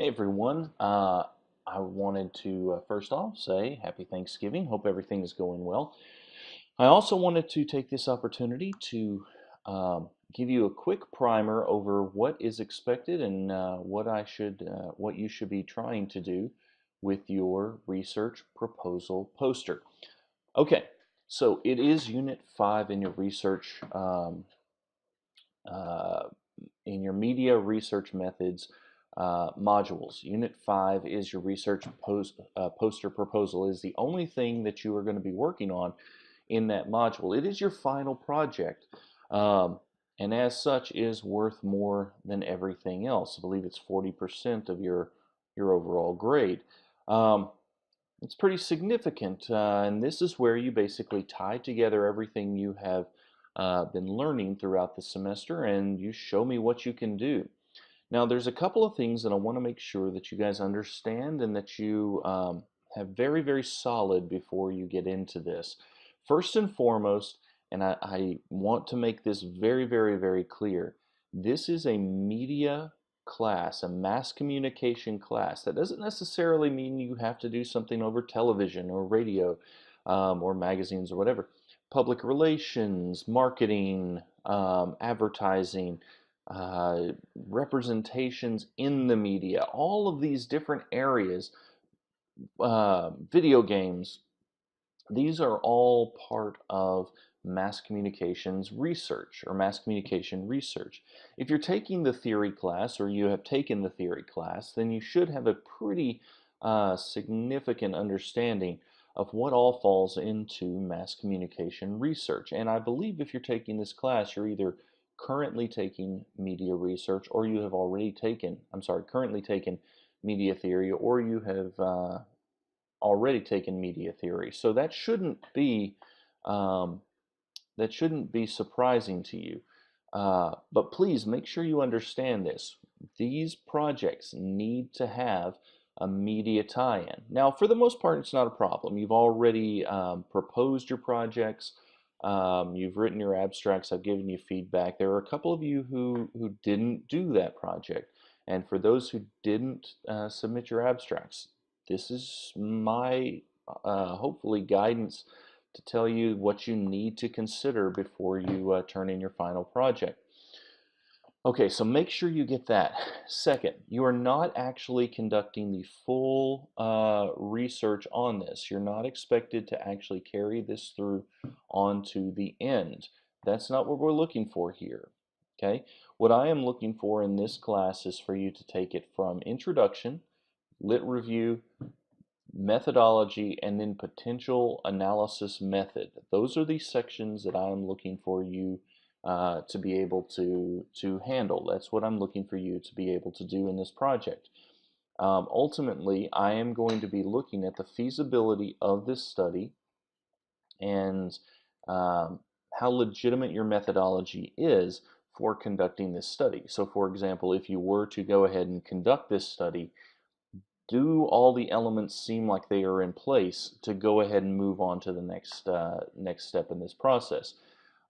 Hey everyone, I wanted to first off say happy Thanksgiving. Hope everything is going well. I also wanted to take this opportunity to give you a quick primer over what is expected and what you should be trying to do with your research proposal poster. Okay, so it is Unit 5 in your research uh, in your media research methods modules. Unit 5 is your poster proposal. It is the only thing that you are going to be working on in that module. It is your final project, um, and as such is worth more than everything else. I believe it's 40% of your overall grade. Um, it's pretty significant, and this is where you basically tie together everything you have been learning throughout the semester, and you show me what you can do. Now, there's a couple of things that I want to make sure that you guys understand and that you have very, very solid before you get into this. First and foremost, and I want to make this very, very, very clear, this is a media class, a mass communication class. That doesn't necessarily mean you have to do something over television or radio or magazines or whatever. Public relations, marketing, advertising, representations in the media, all of these different areas, video games, these are all part of mass communications research or mass communication research. If you're taking the theory class or you have taken the theory class, then you should have a pretty significant understanding of what all falls into mass communication research. And I believe if you're taking this class, you're either currently taking media research or you have already taken, currently taken media theory, or you have already taken media theory. So um, that shouldn't be surprising to you. But please make sure you understand this. These projects need to have a media tie-in. Now, for the most part, it's not a problem. You've already proposed your projects. You've written your abstracts. I've given you feedback. There are a couple of you who didn't do that project. And for those who didn't submit your abstracts, this is my hopefully guidance to tell you what you need to consider before you turn in your final project. Okay, so make sure you get that. Second, you are not actually conducting the full research on this. You're not expected to actually carry this through onto the end. That's not what we're looking for here. Okay, what I am looking for in this class is for you to take it from introduction, lit review, methodology, and then potential analysis method. Those are the sections that I'm looking for you to be able to handle. That's what I'm looking for you to be able to do in this project. Ultimately, I am going to be looking at the feasibility of this study and how legitimate your methodology is for conducting this study. So for example, if you were to go ahead and conduct this study, do all the elements seem like they are in place to go ahead and move on to the next step in this process?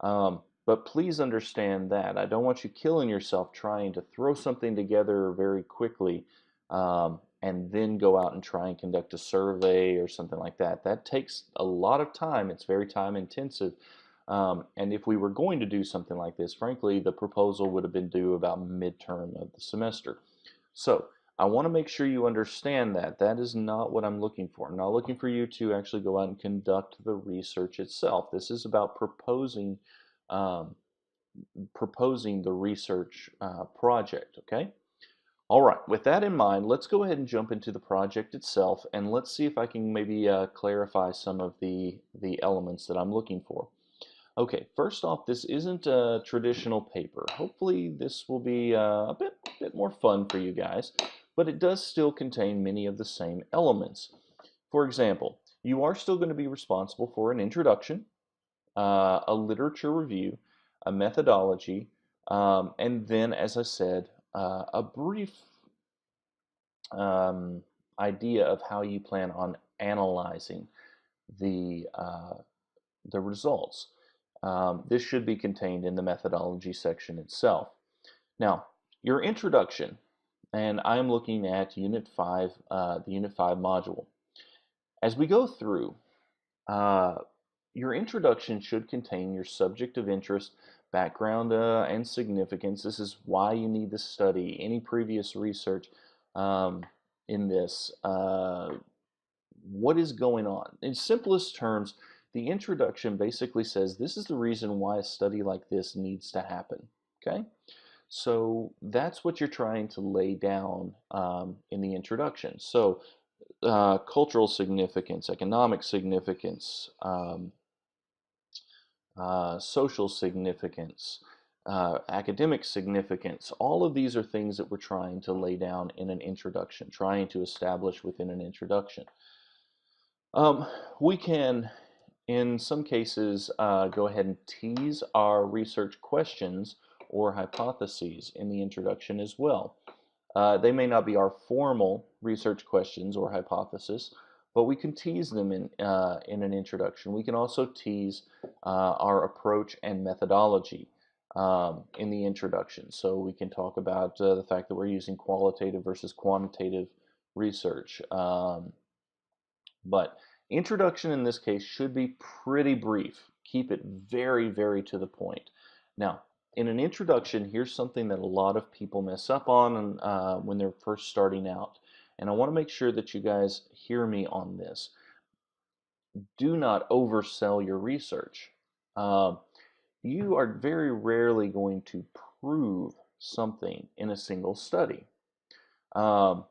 But please understand that I don't want you killing yourself trying to throw something together very quickly and then go out and try and conduct a survey or something like that. That takes a lot of time. It's very time intensive. And if we were going to do something like this, frankly, the proposal would have been due about midterm of the semester. So I want to make sure you understand that. That is not what I'm looking for. I'm not looking for you to actually go out and conduct the research itself. This is about um, proposing the research project, okay? All right, with that in mind, let's go ahead and jump into the project itself, and let's see if I can maybe clarify some of the elements that I'm looking for. Okay, first off, this isn't a traditional paper. Hopefully this will be a bit more fun for you guys, but it does still contain many of the same elements. For example, you are still going to be responsible for an introduction, a literature review, a methodology, and then, as I said, a brief um, idea of how you plan on analyzing the, uh, the results. This should be contained in the methodology section itself. Now, your introduction, and I'm looking at Unit 5, the Unit 5 module. As we go through, uh, your introduction should contain your subject of interest, background, and significance. This is why you need to study any previous research um, in this. What is going on? In simplest terms, the introduction basically says this is the reason why a study like this needs to happen. Okay? So that's what you're trying to lay down in the introduction. So cultural significance, economic significance, social significance, academic significance. All of these are things that we're trying to lay down in an introduction, trying to establish within an introduction. Um, we can, in some cases, go ahead and tease our research questions or hypotheses in the introduction as well. They may not be our formal research questions or hypothesis, but we can tease them in an introduction. We can also tease our approach and methodology in the introduction. So we can talk about the fact that we're using qualitative versus quantitative research. But introduction in this case should be pretty brief. Keep it very, very to the point. Now, in an introduction, here's something that a lot of people mess up on when they're first starting out. And I want to make sure that you guys hear me on this. Do not oversell your research. You are very rarely going to prove something in a single study. Um,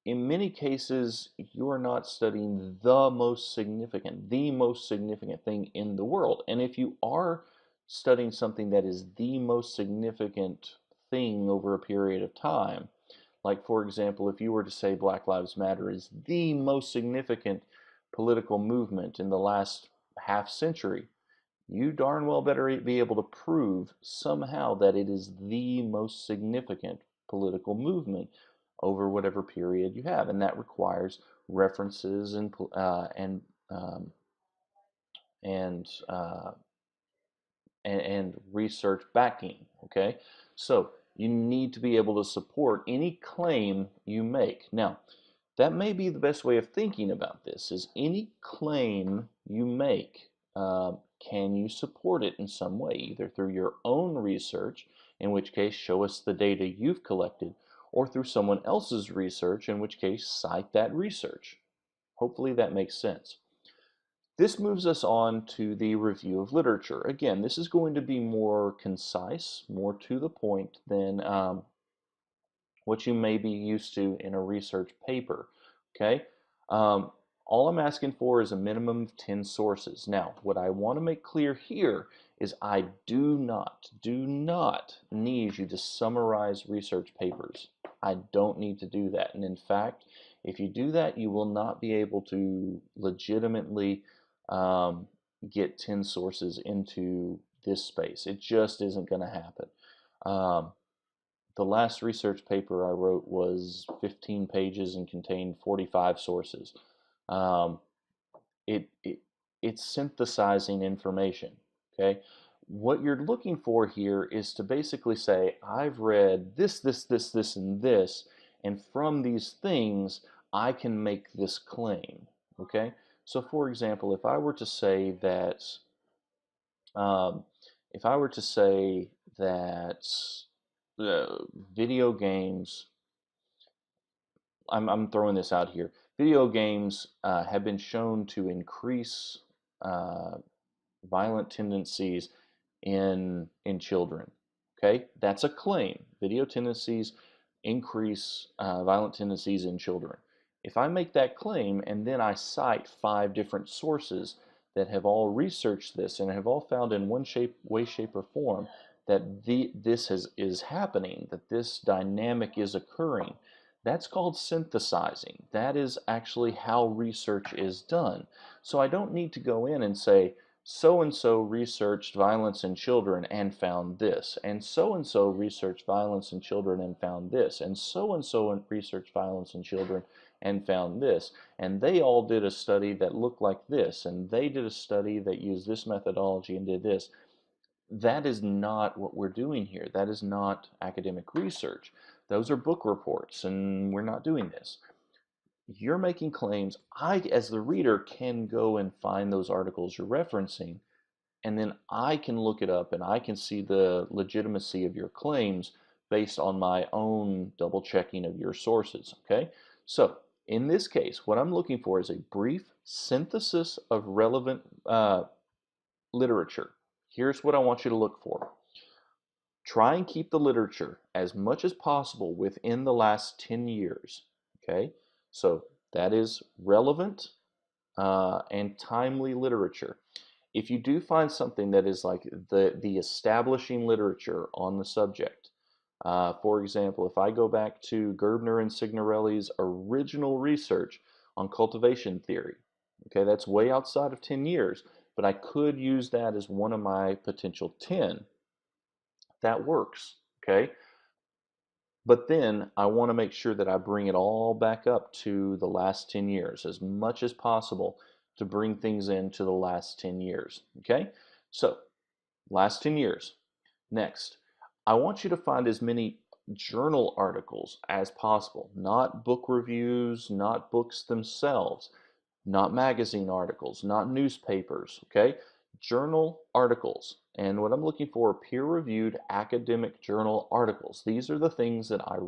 in many cases, you are not studying the most significant thing in the world. And if you are studying something that is the most significant thing over a period of time, like for example, if you were to say Black Lives Matter is the most significant political movement in the last half century, you darn well better be able to prove somehow that it is the most significant political movement over whatever period you have, and that requires references um, and uh, and research backing. Okay, so you need to be able to support any claim you make. Now, that may be the best way of thinking about this: is any claim you make, can you support it in some way, either through your own research, in which case show us the data you've collected, or through someone else's research, in which case cite that research. Hopefully that makes sense. This moves us on to the review of literature. Again, this is going to be more concise, more to the point than what you may be used to in a research paper. Okay? Um, all I'm asking for is a minimum of 10 sources. Now, what I want to make clear here is I do not need you to summarize research papers. I don't need to do that. And in fact, if you do that, you will not be able to legitimately get 10 sources into this space. It just isn't going to happen. The last research paper I wrote was 15 pages and contained 45 sources. Um, it's synthesizing information. Okay, what you're looking for here is to basically say, I've read this, and this, and from these things, I can make this claim. Okay, so for example, if I were to say that, um, if I were to say that video games, I'm throwing this out here. Video games have been shown to increase uh, violent tendencies in children. Okay, that's a claim. Video tendencies increase violent tendencies in children. If I make that claim and then I cite 5 different sources that have all researched this and have all found in one way, shape, or form that this is happening, that this dynamic is occurring, that's called synthesizing. That is actually how research is done. So I don't need to go in and say, so and so researched violence in children and found this, and so researched violence in children and found this, and so researched violence in children and found this, and they all did a study that looked like this, and they did a study that used this methodology and did this. That is not what we're doing here. That is not academic research. Those are book reports, and we're not doing this. You're making claims. I, as the reader, can go and find those articles you're referencing, and then I can look it up and I can see the legitimacy of your claims based on my own double checking of your sources. Okay, so in this case, what I'm looking for is a brief synthesis of relevant literature. Here's what I want you to look for. Try and keep the literature as much as possible within the last 10 years. Okay, so that is relevant and timely literature. If you do find something that is like the establishing literature on the subject, for example, if I go back to Gerbner and Signorelli's original research on cultivation theory, okay, that's way outside of 10 years, but I could use that as one of my potential 10. That works, okay? But then I want to make sure that I bring it all back up to the last 10 years as much as possible to bring things into the last 10 years. Okay? So, last 10 years. Next, I want you to find as many journal articles as possible, not book reviews, not books themselves, not magazine articles, not newspapers, okay? Journal articles. And what I'm looking for are peer-reviewed academic journal articles. These are the things that I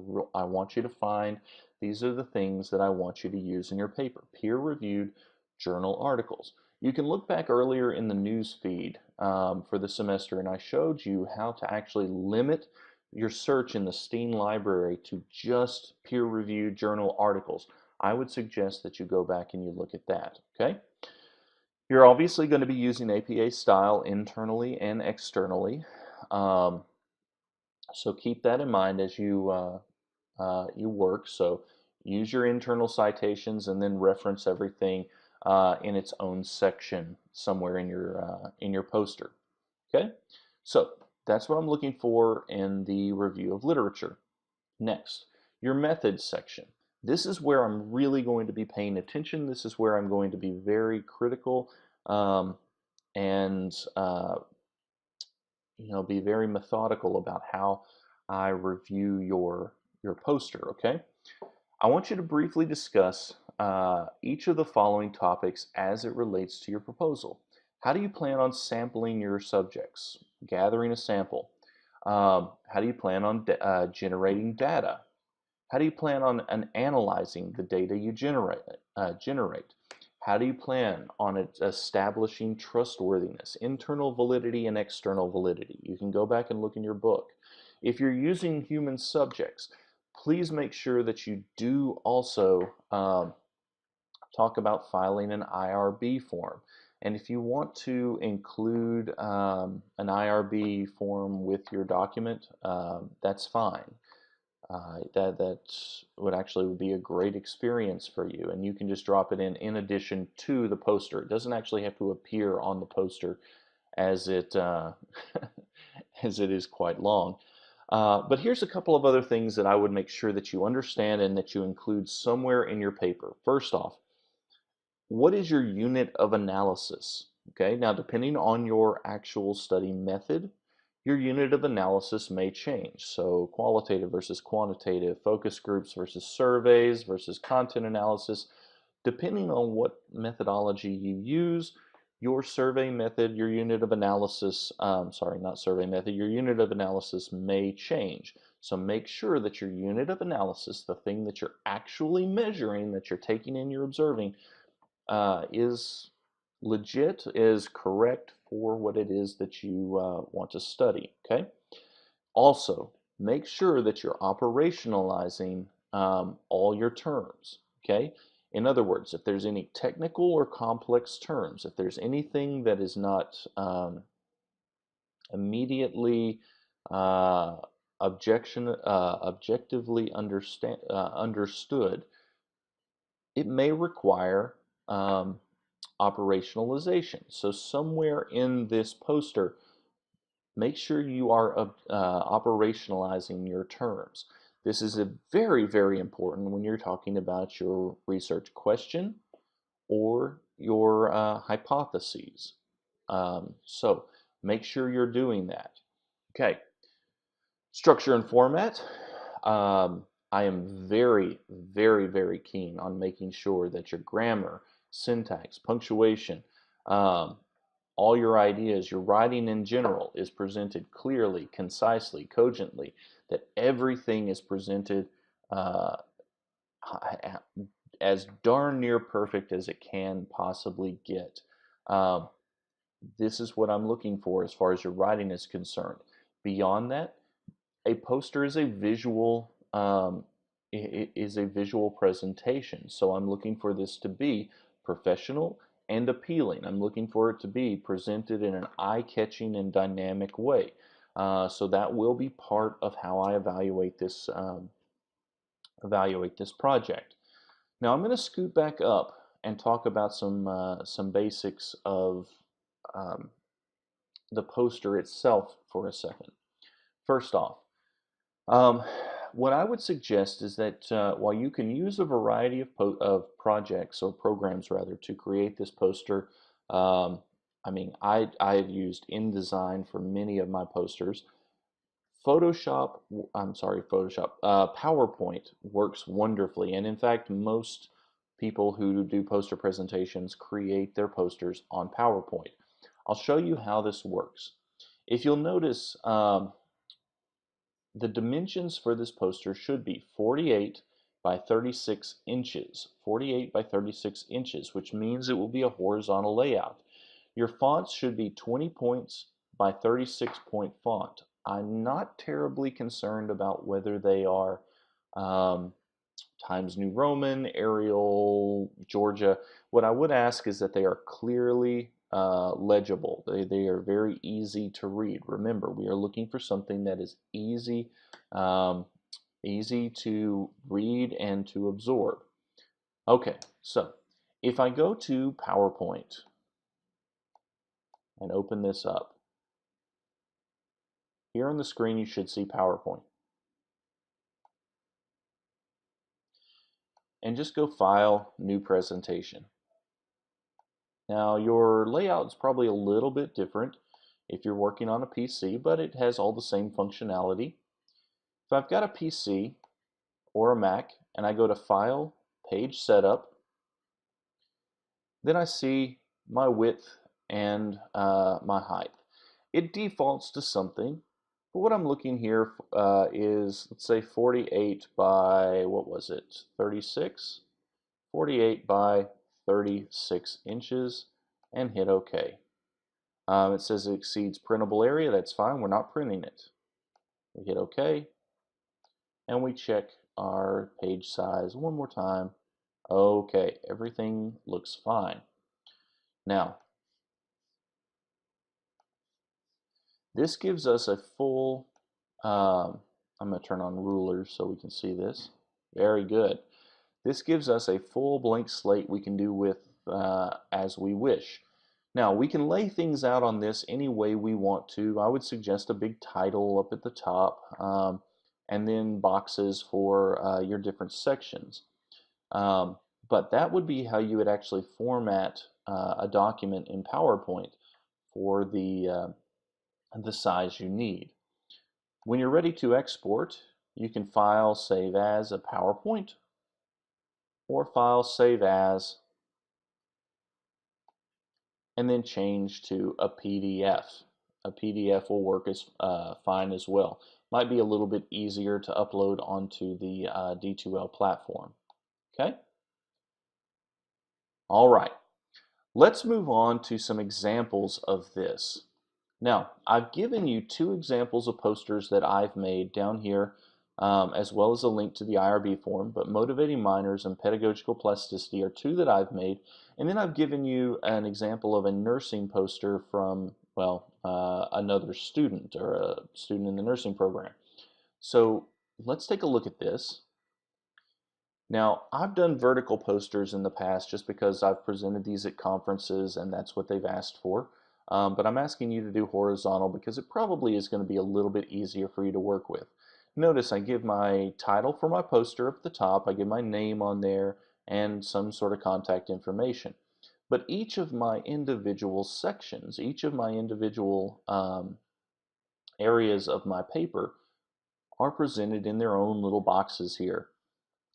want you to find. These are the things that I want you to use in your paper. Peer-reviewed journal articles. You can look back earlier in the news feed for the semester, and I showed you how to actually limit your search in the Steen library to just peer-reviewed journal articles. I would suggest that you go back and you look at that, okay? You're obviously going to be using APA style internally and externally. So keep that in mind as you work. So use your internal citations and then reference everything in its own section somewhere in your poster. Okay, so that's what I'm looking for in the review of literature. Next, your methods section. This is where I'm really going to be paying attention. This is where I'm going to be very critical and be very methodical about how I review your poster. Okay, I want you to briefly discuss each of the following topics as it relates to your proposal. How do you plan on sampling your subjects? Gathering a sample. How do you plan on generating data? How do you plan on analyzing the data you generate? How do you plan on establishing trustworthiness, internal validity and external validity? You can go back and look in your book. If you're using human subjects, please make sure that you do also talk about filing an IRB form. And if you want to include an IRB form with your document, that's fine. That would actually be a great experience for you, and you can just drop it in addition to the poster. It doesn't actually have to appear on the poster as it as it is quite long. But here's a couple of other things that I would make sure that you understand and that you include somewhere in your paper. First off, what is your unit of analysis? Okay, now depending on your actual study method, your unit of analysis may change. So qualitative versus quantitative, focus groups versus surveys versus content analysis. Depending on what methodology you use, your survey method, your unit of analysis, sorry, not survey method, your unit of analysis may change. So make sure that your unit of analysis, the thing that you're actually measuring, that you're taking in, you're observing, is legit, is correct for what it is that you want to study, okay? Also, make sure that you're operationalizing all your terms, okay? In other words, if there's any technical or complex terms, if there's anything that is not immediately objectively understood, it may require operationalization. So somewhere in this poster, make sure you are operationalizing your terms. This is very, very important when you're talking about your research question or your hypotheses. So make sure you're doing that. Okay, structure and format. I am very, very, very keen on making sure that your grammar, syntax, punctuation, um, all your ideas, your writing in general is presented clearly, concisely, cogently, that everything is presented uh, as darn near perfect as it can possibly get. Um, this is what I'm looking for as far as your writing is concerned. Beyond that, a poster is a visual is a visual presentation. So I'm looking for this to be professional and appealing. I'm looking for it to be presented in an eye-catching and dynamic way. So that will be part of how I evaluate this project. Now I'm going to scoot back up and talk about some basics of um, the poster itself for a second. First off, um, what I would suggest is that while you can use a variety of projects or programs rather to create this poster, um, I mean, I've used InDesign for many of my posters. PowerPoint works wonderfully, and in fact, most people who do poster presentations create their posters on PowerPoint. I'll show you how this works. If you'll notice, the dimensions for this poster should be 48 by 36 inches. 48 by 36 inches, which means it will be a horizontal layout. Your fonts should be 20 points by 36 point font. I'm not terribly concerned about whether they are um, Times New Roman, Arial, Georgia. What I would ask is that they are clearly legible. They are very easy to read. Remember, we are looking for something that is um, easy to read and to absorb. Okay, so if I go to PowerPoint and open this up, here on the screen you should see PowerPoint. And just go File, New Presentation. Now your layout is probably a little bit different if you're working on a PC, but it has all the same functionality. If I've got a PC or a Mac and I go to File, Page Setup, then I see my width and my height. It defaults to something, but what I'm looking here is, let's say 48 by, what was it, 36? 48 by 36 inches and hit OK. It says it exceeds printable area. That's fine. We're not printing it. We hit OK, and we check our page size one more time. Okay, everything looks fine. Now, this gives us a full, I'm going to turn on rulers so we can see this. Very good. This gives us a full blank slate we can do with as we wish. Now, we can lay things out on this any way we want to. I would suggest a big title up at the top, and then boxes for your different sections. But that would be how you would actually format a document in PowerPoint for the size you need. When you're ready to export, you can File, Save As a PowerPoint, or File, Save As, and then change to a PDF. A PDF will work as fine as well. Might be a little bit easier to upload onto the D2L platform. Okay? All right. Let's move on to some examples of this. Now, I've given you two examples of posters that I've made down here, as well as a link to the IRB form, but Motivating Minors and Pedagogical Plasticity are two that I've made. And then I've given you an example of a nursing poster from, well, another student or a student in the nursing program. So let's take a look at this. Now, I've done vertical posters in the past just because I've presented these at conferences and that's what they've asked for. But I'm asking you to do horizontal because it probably is going to be a little bit easier for you to work with. Notice I give my title for my poster up at the top, I give my name on there, and some sort of contact information. But each of my individual sections, each of my individual areas of my paper are presented in their own little boxes here.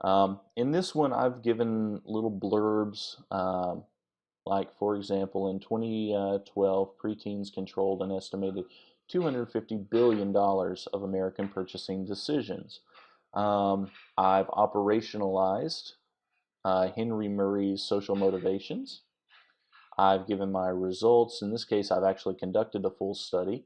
In this one, I've given little blurbs, like, for example, in 2012, preteens controlled an estimated $250 billion of American purchasing decisions. I've operationalized Henry Murray's social motivations. I've given my results. In this case, I've actually conducted the full study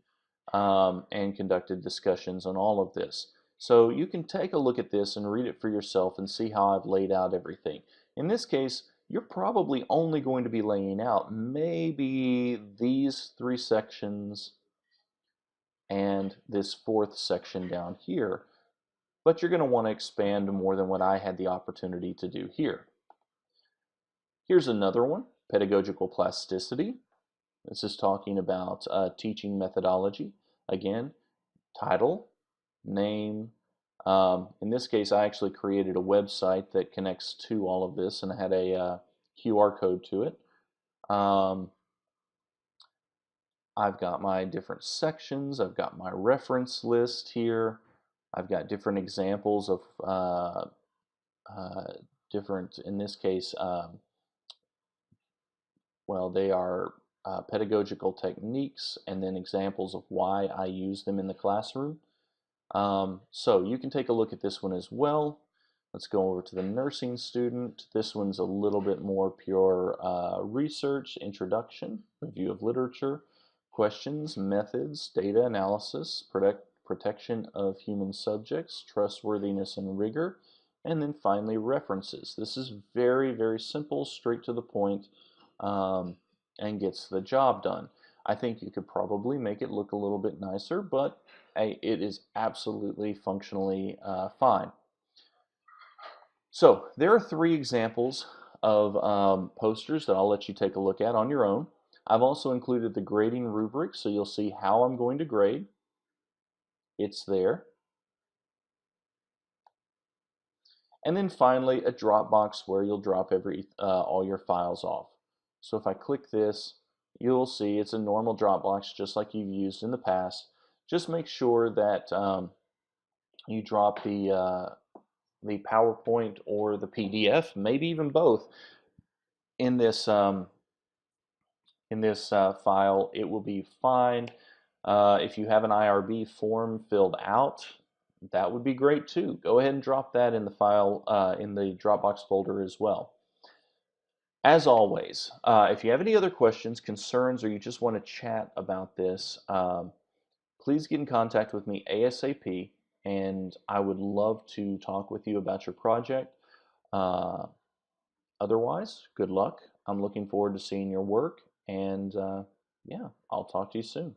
and conducted discussions on all of this. So you can take a look at this and read it for yourself and see how I've laid out everything. In this case, you're probably only going to be laying out maybe these 3 sections and this 4th section down here, but you're going to want to expand more than what I had the opportunity to do here. Here's another one, pedagogical plasticity. This is talking about teaching methodology. Again, title, name. In this case, I actually created a website that connects to all of this, and I had a QR code to it. I've got my different sections. I've got my reference list here. I've got different examples of different, in this case, well, they are pedagogical techniques and then examples of why I use them in the classroom. So you can take a look at this one as well. Let's go over to the nursing student. This one's a little bit more pure research, introduction, review of literature, questions, methods, data analysis, protection of human subjects, trustworthiness and rigor, and then finally references. This is very, very simple, straight to the point, and gets the job done. I think you could probably make it look a little bit nicer, but hey, it is absolutely functionally fine. So there are 3 examples of posters that I'll let you take a look at on your own. I've also included the grading rubric, so you'll see how I'm going to grade. It's there. And then finally, a Dropbox where you'll drop all your files off. So if I click this, you'll see it's a normal Dropbox just like you've used in the past. Just make sure that you drop the PowerPoint or the PDF, maybe even both, in this file. It will be fine. If you have an IRB form filled out, that would be great too. Go ahead and drop that in the file in the Dropbox folder as well. As always, if you have any other questions, concerns, or you just want to chat about this, please get in contact with me ASAP, and I would love to talk with you about your project. Otherwise, good luck. I'm looking forward to seeing your work, and yeah, I'll talk to you soon.